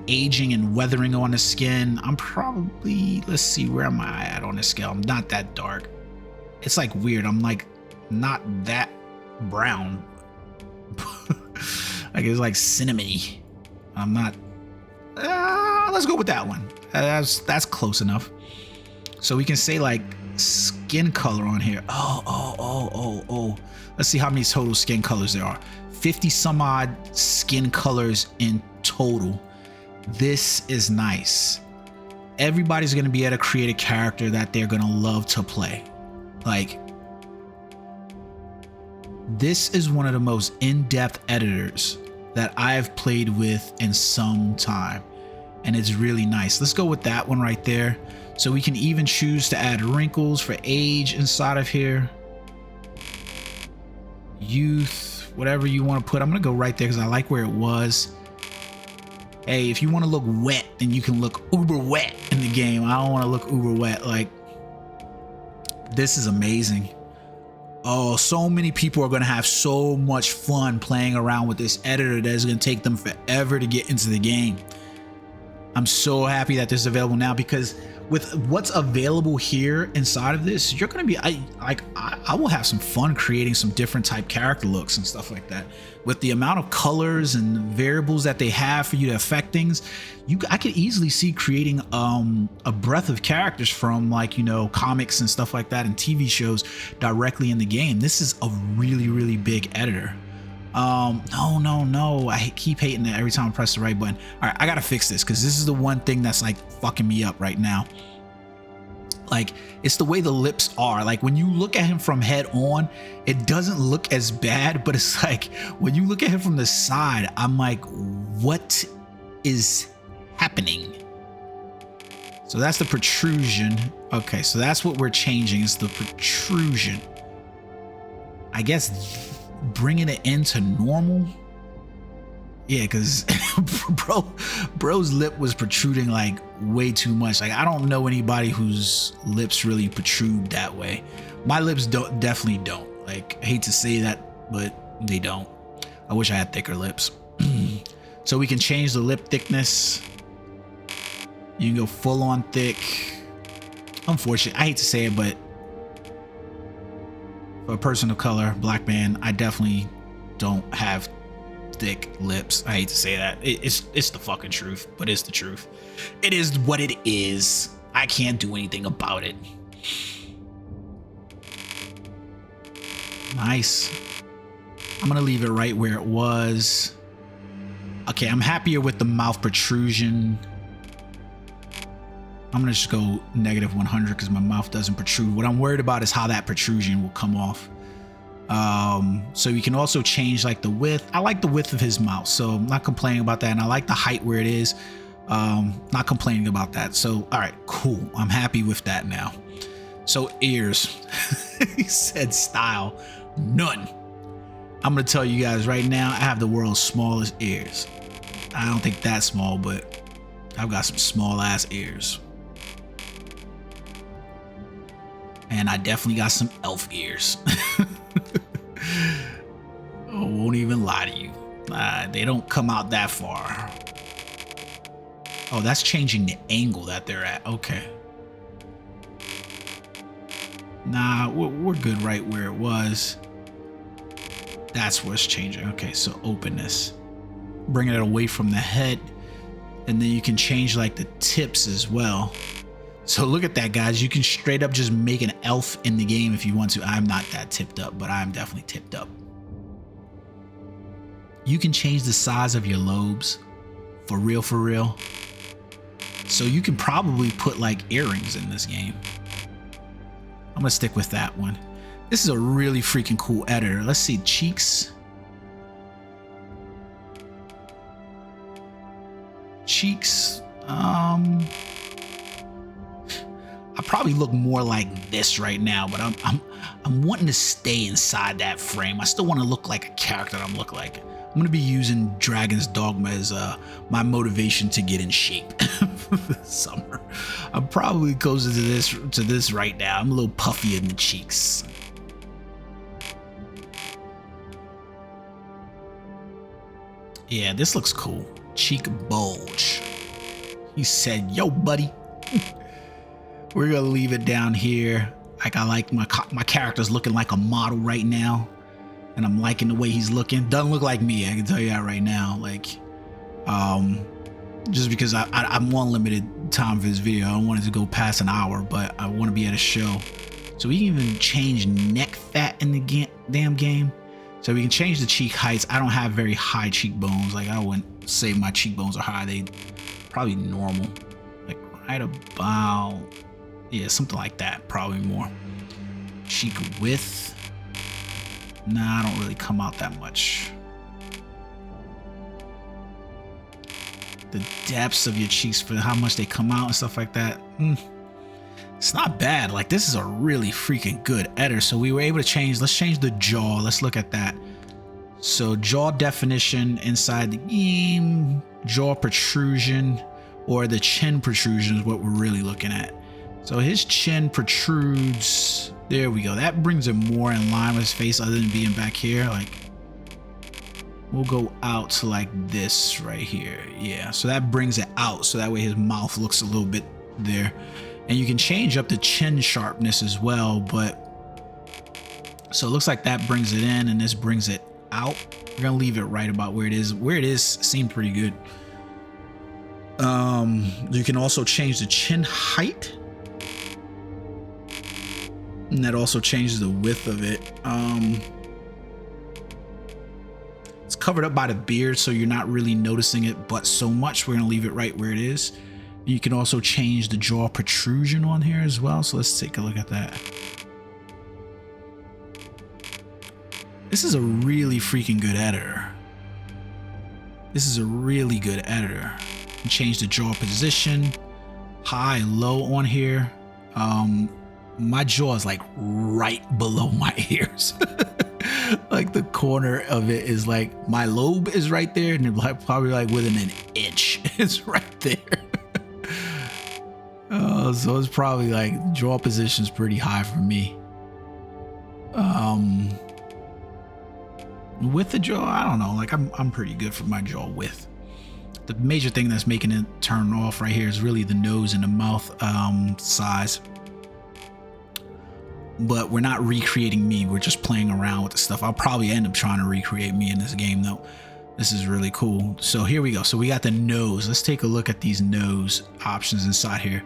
aging and weathering on the skin. I'm probably, let's see, where am I at on the scale? I'm not that dark. It's like weird. I'm like not that brown. Like it's like cinnamony. I'm not. Let's go with that one. That's close enough. So we can say like skin color on here. Oh. Let's see how many total skin colors there are. 50 some odd skin colors in total. This is nice. Everybody's going to be able to create a character that they're going to love to play. Like, this is one of the most in-depth editors that I've played with in some time. And it's really nice. Let's go with that one right there. So we can even choose to add wrinkles for age inside of here. Youth, whatever you want to put. I'm going to go right there because I like where it was. Hey, if you want to look wet, then you can look uber wet in the game. I don't want to look uber wet. Like, this is amazing. Oh, so many people are going to have so much fun playing around with this editor that is going to take them forever to get into the game. I'm so happy that this is available now, because with what's available here inside of this, you're going to be, I will have some fun creating some different type character looks and stuff like that. With the amount of colors and variables that they have for you to affect things, I could easily see creating a breadth of characters from, like, you know, comics and stuff like that and TV shows directly in the game. This is a really, really big editor. No, I keep hating it every time I press the right button. All right, I gotta fix this, because this is the one thing that's like fucking me up right now. Like, it's the way the lips are. Like, when you look at him from head on, it doesn't look as bad, but it's like when you look at him from the side, I'm like, what is happening? So that's the protrusion. Okay, so that's what we're changing, is the protrusion. I guess bringing it into normal. Yeah, because bro's lip was protruding like way too much. Like, I don't know anybody whose lips really protrude that way. My lips definitely don't. Like, I hate to say that, but they don't. I wish I had thicker lips. So we can change the lip thickness. You can go full on thick. unfortunate. I hate to say it, but for a person of color, black man, I definitely don't have thick lips. I hate to say that. It's the fucking truth, but it's the truth. It is what it is. I can't do anything about it. Nice. I'm gonna leave it right where it was. Okay, I'm happier with the mouth protrusion. I'm gonna just go negative 100 because my mouth doesn't protrude. What I'm worried about is how that protrusion will come off. So you can also change like the width. I like the width of his mouth, so I'm not complaining about that. And I like the height where it is. Not complaining about that. So, all right, cool. I'm happy with that now. So ears, he said style, none. I'm gonna tell you guys right now, I have the world's smallest ears. I don't think that small, but I've got some small ass ears. And I definitely got some elf ears. Oh, won't even lie to you. They don't come out that far. Oh, that's changing the angle that they're at. Okay. Nah, we're good right where it was. That's what's changing. Okay, so openness. Bringing it away from the head. And then you can change like the tips as well. So look at that, guys. You can straight up just make an elf in the game if you want to. I'm not that tipped up, but I'm definitely tipped up. You can change the size of your lobes. For real, for real. So you can probably put like earrings in this game. I'm gonna stick with that one. This is a really freaking cool editor. Let's see, cheeks. Cheeks. I probably look more like this right now, but I'm wanting to stay inside that frame. I still want to look like a character that I'm looking like. I'm gonna be using Dragon's Dogma as my motivation to get in shape this summer. I'm probably closer to this right now. I'm a little puffy in the cheeks. Yeah, this looks cool. Cheek bulge. He said, "Yo, buddy." We're gonna leave it down here. Like I like my character's looking like a model right now, and I'm liking the way he's looking. Doesn't look like me, I can tell you that right now. Like, just because I'm on limited time for this video, I don't want it to go past an hour, but I want to be at a show. So we can even change neck fat in the damn game. So we can change the cheek heights. I don't have very high cheekbones. Like I wouldn't say my cheekbones are high. They probably normal, like right about. Yeah, something like that, probably more. Cheek width. Nah, I don't really come out that much. The depths of your cheeks for how much they come out and stuff like that. It's not bad. Like this is a really freaking good editor. So we were able to change, let's change the jaw. Let's look at that. So jaw definition inside the game, jaw protrusion, or the chin protrusion is what we're really looking at. So his chin protrudes. There we go. That brings it more in line with his face other than being back here. Like we'll go out to like this right here. Yeah. So that brings it out. So that way his mouth looks a little bit there. And you can change up the chin sharpness as well. But so it looks like that brings it in and this brings it out. We're going to leave it right about where it is. Where it is seemed pretty good. You can also change the chin height. And that also changes the width of it. It's covered up by the beard, so you're not really noticing it but so much. We're gonna leave it right where it is. You can also change the jaw protrusion on here as well. So let's take a look at that. This is a really freaking good editor. This is a really good editor. You can change the jaw position, high, low on here. My jaw is like right below my ears. Like the corner of it is like my lobe is right there, and like probably like within an inch it's right there. So it's probably like jaw position's pretty high for me. With the jaw, I don't know, like I'm pretty good for my jaw width. The major thing that's making it turn off right here is really the nose and the mouth size. but we're not recreating me. We're just playing around with the stuff. I'll probably end up trying to recreate me in this game though. This is really cool. So here we go. So we got the nose. Let's take a look at these nose options inside here.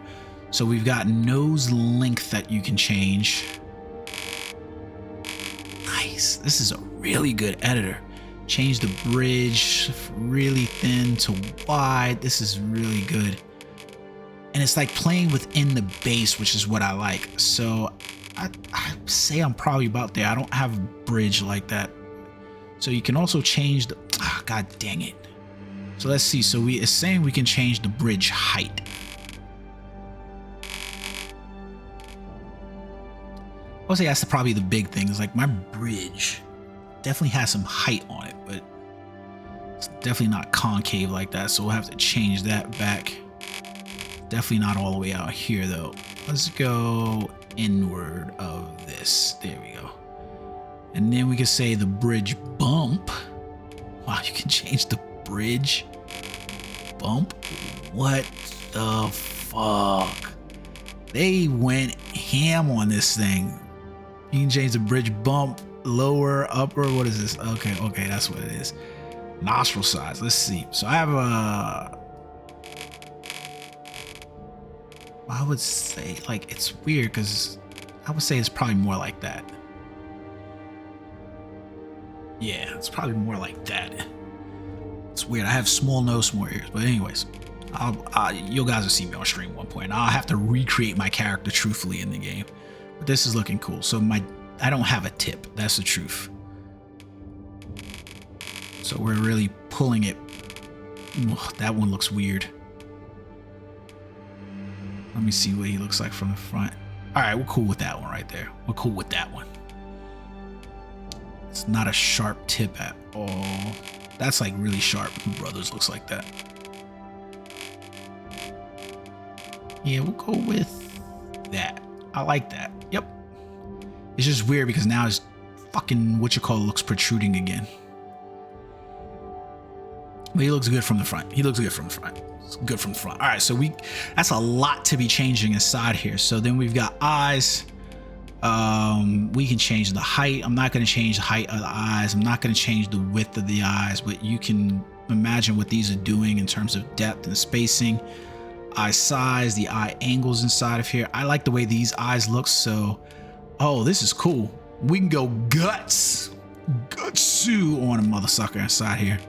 So we've got nose length that you can change. Nice. This is a really good editor. Change the bridge really thin to wide. This is really good. And it's like playing within the base, which is what I like. So I say I'm probably about there. I don't have a bridge like that. So you can also change the, god dang it. So let's see. So it's saying we can change the bridge height. I would say that's probably the big thing. Is like my bridge definitely has some height on it, but it's definitely not concave like that. So we'll have to change that back. Definitely not all the way out here though. Let's go inward of this. There we go. And then we can say the bridge bump. Wow, you can change the bridge bump. What the fuck? They went ham on this thing. You can change the bridge bump, lower, upper. What is this? Okay, that's what it is. Nostril size. Let's see. So I have I would say, like, it's weird because I would say it's probably more like that. Yeah, it's probably more like that. It's weird. I have small nose, small ears. But anyways, you guys will see me on stream one point. I'll have to recreate my character truthfully in the game. But this is looking cool. So I don't have a tip. That's the truth. So we're really pulling it. Ugh, that one looks weird. Let me see what he looks like from the front. All right, we're cool with that one right there. We're cool with that one. It's not a sharp tip at all. That's like really sharp. Brothers looks like that. Yeah, we'll go with that. I like that. Yep. It's just weird because now his fucking looks protruding again. But he looks good from the front. He looks good from the front. It's good from the front. All right, so that's a lot to be changing inside here. So then we've got eyes. We can change the height. I'm not going to change the height of the eyes. I'm not going to change the width of the eyes, but you can imagine what these are doing in terms of depth and spacing. Eye size, the eye angles inside of here. I like the way these eyes look. So, oh, this is cool. We can go gutsu on a mother sucker inside here.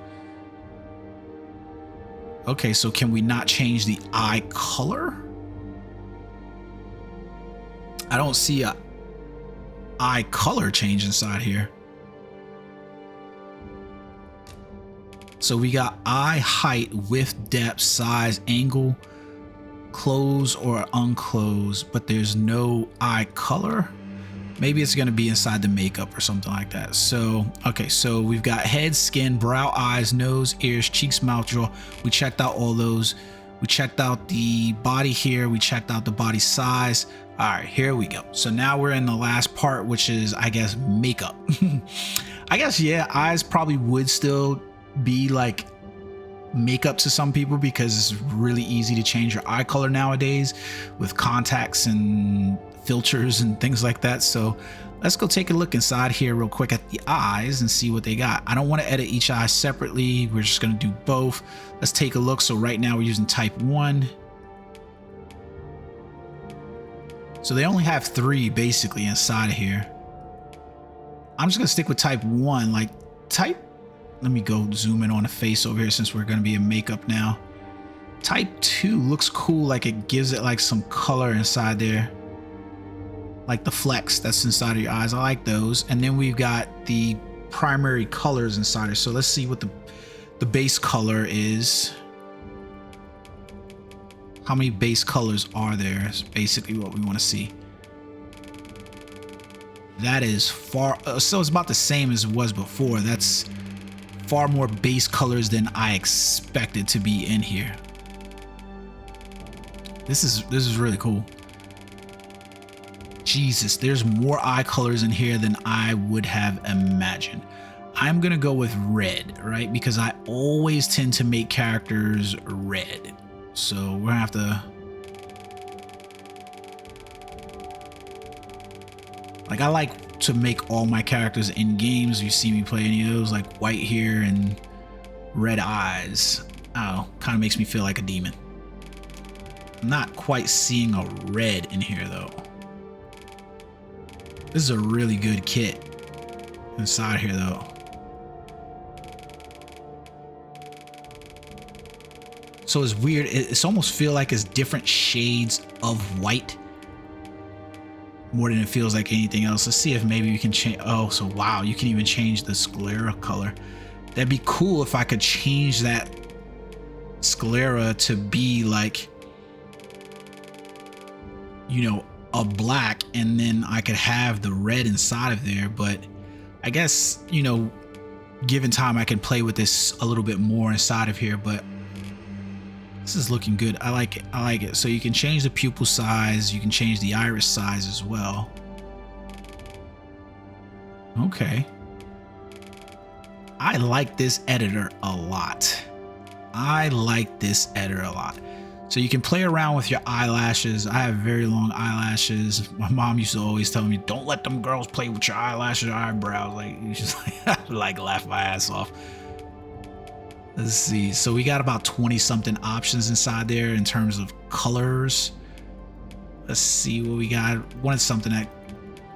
Okay, so can we not change the eye color? I don't see a eye color change inside here. So we got eye height, width, depth, size, angle, close or unclose, but there's no eye color. Maybe it's going to be inside the makeup or something like that. So, okay, so we've got head, skin, brow, eyes, nose, ears, cheeks, mouth, jaw. We checked out all those. We checked out the body here. We checked out the body size. All right, here we go. So now we're in the last part, which is, I guess, makeup. I guess, yeah, eyes probably would still be like makeup to some people because it's really easy to change your eye color nowadays with contacts and filters and things like that. So let's go take a look inside here real quick at the eyes and see what they got. I don't want to edit each eye separately. We're just going to do both. Let's take a look. So right now we're using type 1. So they only have 3 basically inside of here. I'm just going to stick with type 1. Like let me go zoom in on the face over here since we're going to be in makeup now. Type 2 looks cool. Like it gives it like some color inside there. Like the flecks that's inside of your eyes. I like those. And then we've got the primary colors inside here. So let's see what the base color is. How many base colors are there is basically what we want to see. That is far, so it's about the same as it was before. That's far more base colors than I expected to be in here. This is really cool. Jesus, there's more eye colors in here than I would have imagined. I'm gonna go with red, right? Because I always tend to make characters red. So we're gonna have to Like I like to make all my characters in games. You see me play any of those, like white hair and red eyes. Oh, kind of makes me feel like a demon. I'm not quite seeing a red in here though. This is a really good kit inside here though. So it's weird. It's almost feel like it's different shades of white more than it feels like anything else. Let's see if maybe we can change. Oh, so wow, you can even change the sclera color. That'd be cool if I could change that sclera to be like, you know, a black, and then I could have the red inside of there. But I guess, you know, given time, I can play with this a little bit more inside of here. But this is looking good. I like it. I like it. So you can change the pupil size. You can change the iris size as well. Okay. I like this editor a lot. I like this editor a lot. So you can play around with your eyelashes. I have very long eyelashes. My mom used to always tell me, don't let them girls play with your eyelashes or eyebrows. Like, you just like laugh my ass off. Let's see. So we got about 20 something options inside there in terms of colors. Let's see what we got. Wanted something that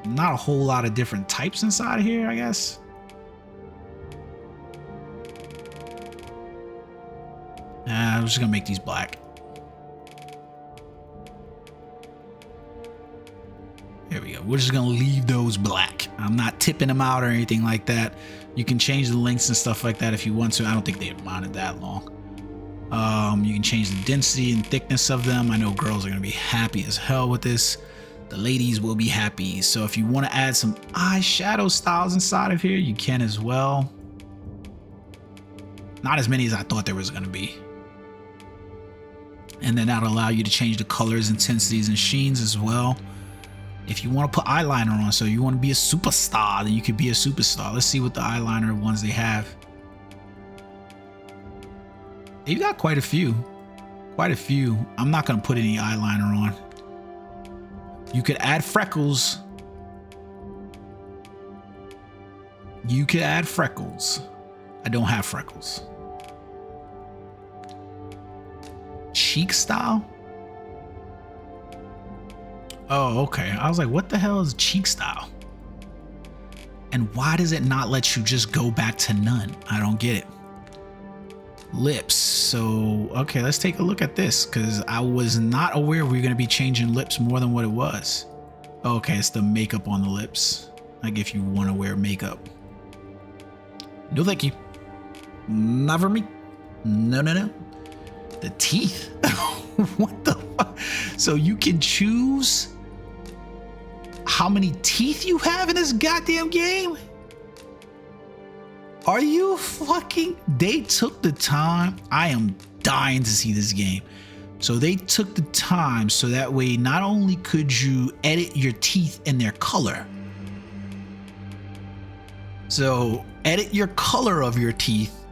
not a whole lot of different types inside here, I guess. I'm just gonna make these black. There we go. We're just gonna leave those black. I'm not tipping them out or anything like that. You can change the lengths and stuff like that if you want to. I don't think they've mounted that long. You can change the density and thickness of them. I know girls are gonna be happy as hell with this. The ladies will be happy. So if you want to add some eyeshadow styles inside of here, you can as well. Not as many as I thought there was gonna be. And then that'll allow you to change the colors, intensities, and sheens as well. If you want to put eyeliner on, so you want to be a superstar, then you could be a superstar. Let's see what the eyeliner ones they have. They've got quite a few. Quite a few. I'm not going to put any eyeliner on. You could add freckles. You could add freckles. I don't have freckles. Cheek style? Oh, okay. I was like, what the hell is cheek style? And why does it not let you just go back to none? I don't get it. Lips. So, okay, let's take a look at this, because I was not aware we were going to be changing lips more than what it was. Okay, it's the makeup on the lips. Like if you want to wear makeup. No, thank you. Not for me. No, no, no. The teeth. What the fuck? So you can choose how many teeth you have in this goddamn game? Are you fucking... They took the time. I am dying to see this game. So they took the time so that way not only could you edit your teeth in their color. So edit your color of your teeth,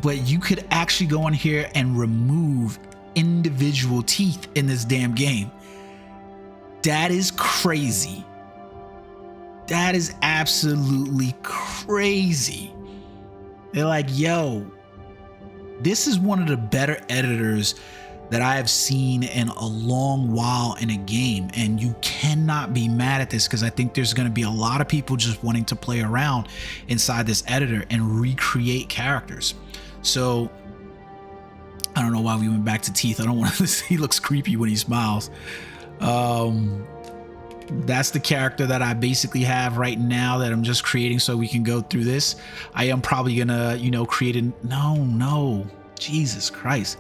but you could actually go in here and remove individual teeth in this damn game. That is crazy. That is absolutely crazy. They're like, yo, this is one of the better editors that I have seen in a long while in a game, and you cannot be mad at this, because I think there's going to be a lot of people just wanting to play around inside this editor and recreate characters. So I don't know why we went back to teeth. I don't want to see. He looks creepy when he smiles. That's the character that I basically have right now that I'm just creating so we can go through this. I am probably gonna, you know, create a... No, Jesus Christ.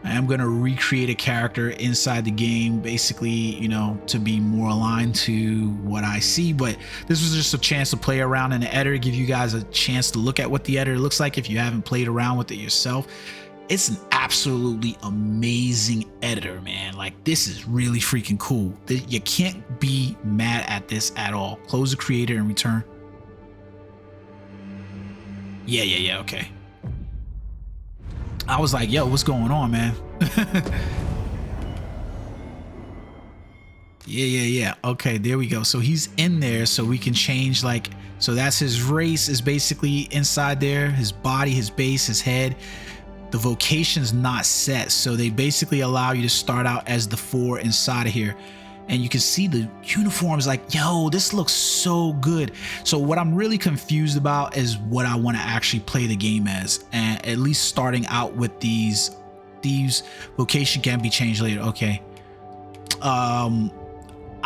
I am gonna recreate a character inside the game, basically, you know, to be more aligned to what I see. But this was just a chance to play around in the editor, give you guys a chance to look at what the editor looks like if you haven't played around with it yourself. It's an absolutely amazing editor, man. Like, this is really freaking cool. You can't be mad at this at all. Close the creator and return. Yeah, okay. I was like, yo, what's going on, man? Yeah. Okay, there we go. So he's in there, so we can change, like, so that's his race is basically inside there, his body, his base, his head. The vocation's not set, so they basically allow you to start out as the 4 inside of here. And you can see the uniforms, like, yo, this looks so good. So what I'm really confused about is what I want to actually play the game as, and at least starting out with these vocation can be changed later. Okay.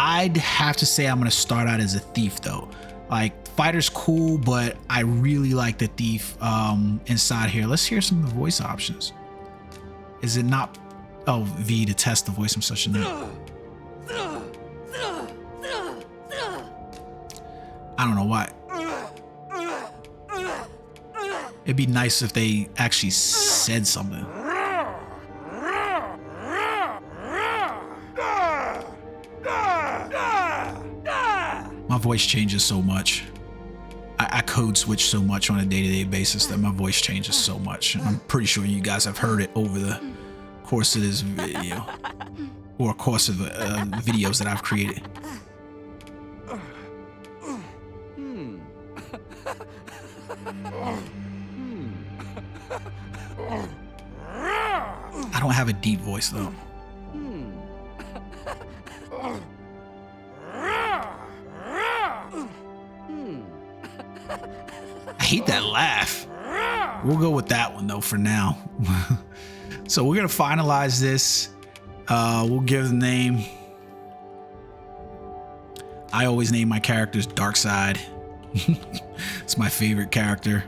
I'd have to say I'm gonna start out as a thief though. Like, fighter's cool, but I really like the thief inside here. Let's hear some of the voice options. Is it not? Oh, V to test the voice. I'm such a nerd. I don't know why. It'd be nice if they actually said something. My voice changes so much. I code switch so much on a day-to-day basis that my voice changes so much. I'm pretty sure you guys have heard it over the course of this video, or course of videos that I've created. I don't have a deep voice though. I hate that laugh. We'll go with that one though for now. So we're gonna finalize this. We'll give the name. I always name my characters Darkside. It's my favorite character.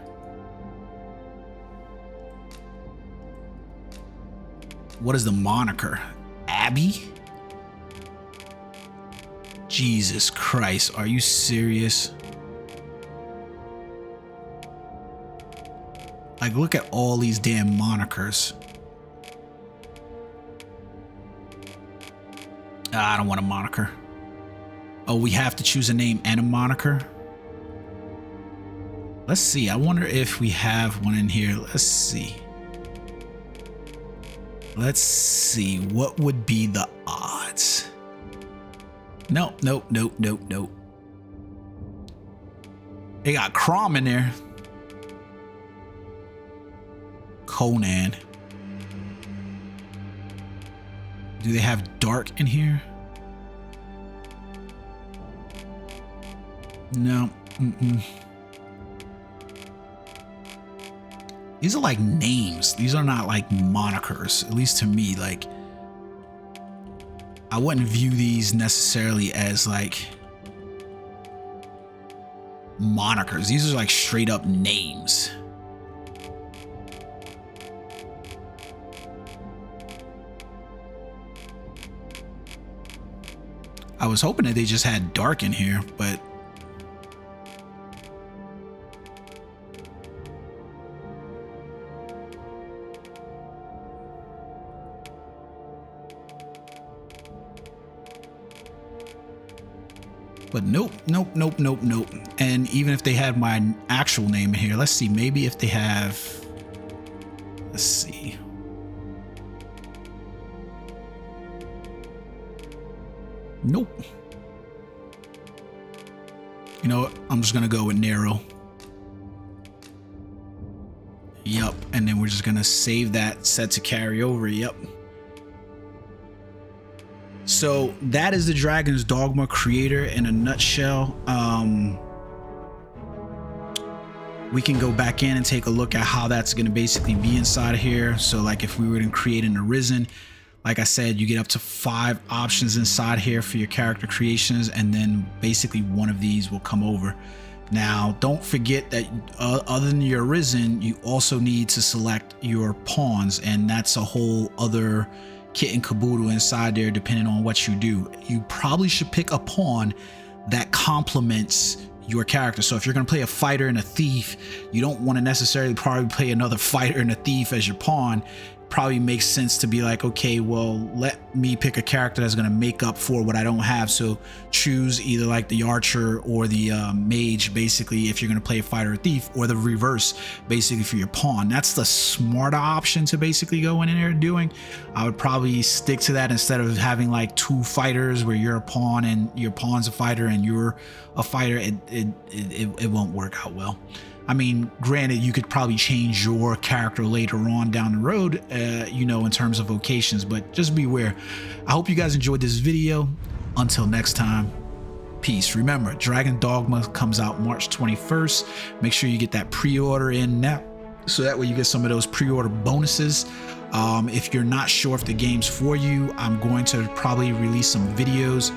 What is the moniker? Abby? Jesus Christ, are you serious? Like, look at all these damn monikers. I don't want a moniker. Oh, we have to choose a name and a moniker? Let's see. I wonder if we have one in here. Let's see. Let's see. What would be the odds? Nope. They got Crom in there. Conan. Do they have Dark in here? No. These are like names. These are not like monikers, at least to me. Like, I wouldn't view these necessarily as like monikers. These are like straight up names. I was hoping that they just had Dark in here, but nope. And even if they had my actual name in here, let's see, maybe if they have, let's see. Nope. You know what? I'm just gonna go with Nero. Yep. And then we're just gonna save that set to carry over. Yep. So that is the Dragon's Dogma creator in a nutshell. We can go back in and take a look at how that's going to basically be inside of here. So like if we were to create an Arisen, like I said, you get up to 5 options inside here for your character creations, and then basically one of these will come over. Now, don't forget that other than your Arisen, you also need to select your pawns, and that's a whole other kit and caboodle inside there depending on what you do. You probably should pick a pawn that complements your character. So if you're going to play a fighter and a thief, you don't want to necessarily probably play another fighter and a thief as your pawn. probably make sense to be like, okay, well, let me pick a character that's going to make up for what I don't have. So choose either like the archer or the mage, basically, if you're going to play a fighter or thief, or the reverse, basically, for your pawn. That's the smarter option to basically go in there doing. I would probably stick to that instead of having like two fighters where you're a pawn and your pawn's a fighter and you're a fighter. It won't work out well. I mean, granted, you could probably change your character later on down the road, you know, in terms of vocations, but just beware. I hope you guys enjoyed this video. Until next time, peace. Remember, Dragon Dogma comes out March 21st. Make sure you get that pre-order in now, so that way you get some of those pre-order bonuses. If you're not sure if the game's for you, I'm going to probably release some videos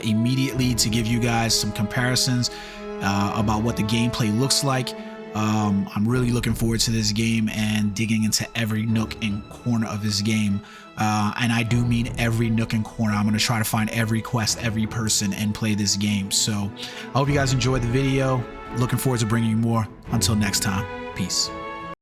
immediately to give you guys some comparisons about what the gameplay looks like. I'm really looking forward to this game and digging into every nook and corner of this game. And I do mean every nook and corner. I'm going to try to find every quest, every person, and play this game. So I hope you guys enjoyed the video. Looking forward to bringing you more. Until next time, peace.